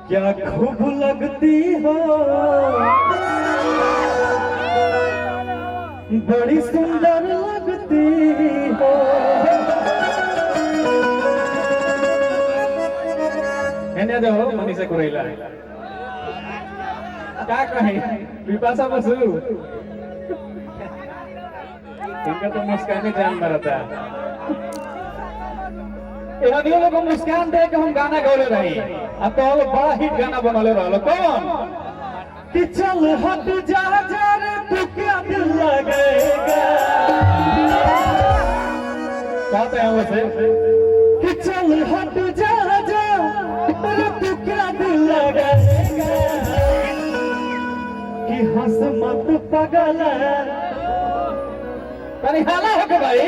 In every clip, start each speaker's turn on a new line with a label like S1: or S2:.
S1: क्या खूब लगती हो, बड़ी सुंदर लगती हो। एने जो मनीषा कुरेला क्या कहे विपाशा बसु इनका तो मुस्कान जान मरता है। लोगों को मुस्कान दे के हम गाना गौले रही। अब तो बड़ा हिट गाना बनले रहो कौन कि चल हट जा जा रे तू क्या दिल लगेगा। कहते हैं वैसे कि चल हट जा जा रे तू क्या दिल लगेगा कि हंस मत पगल अरे हाला हो के भाई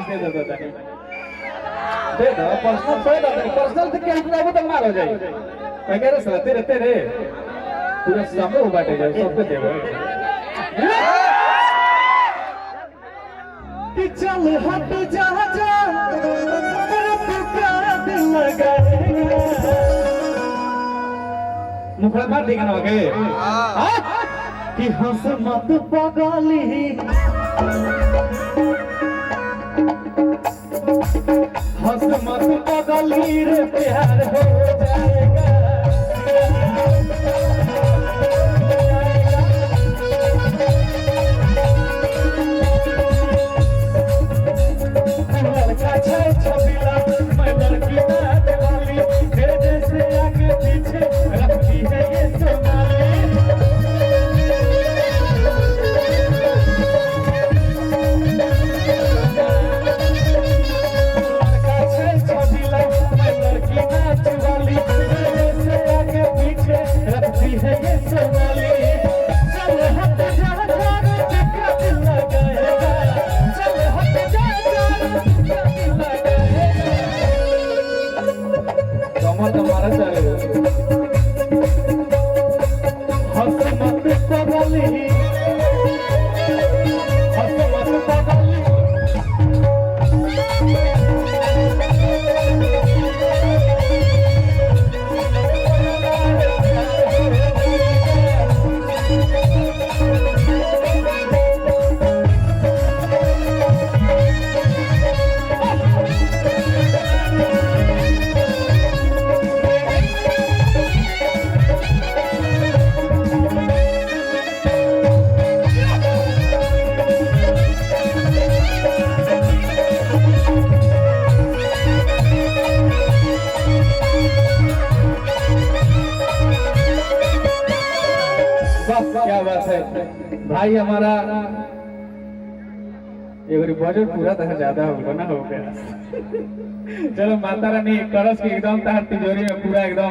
S1: दे दो दे दो पर्सनल छोड़ दो पर्सनल से क्या इतना तो मार हो जाए मैं कह रहा तेरे तेरे पूरा सामने हो बाटे जाए सबको देवो कि चल हट जा जा तेरे तू क्या दिल लगाएगा। मुखड़ा मार देगा ना के कि हंस मत पगली हंस मत पगली रे प्यार हो जाएगा। लड़का छै छबीला मैं लड़की नाच वाली तेरे जैसे आगे पीछे रखती है ये सोनाली। तुम्हारा चलेगा हंस मत पगली हंस मत पगली क्या बात है भाई हमारा एक बजट पूरा तरह ज्यादा होगा ना हो गया। चलो माता रानी करस की एकदम तिजोरी में पूरा एकदम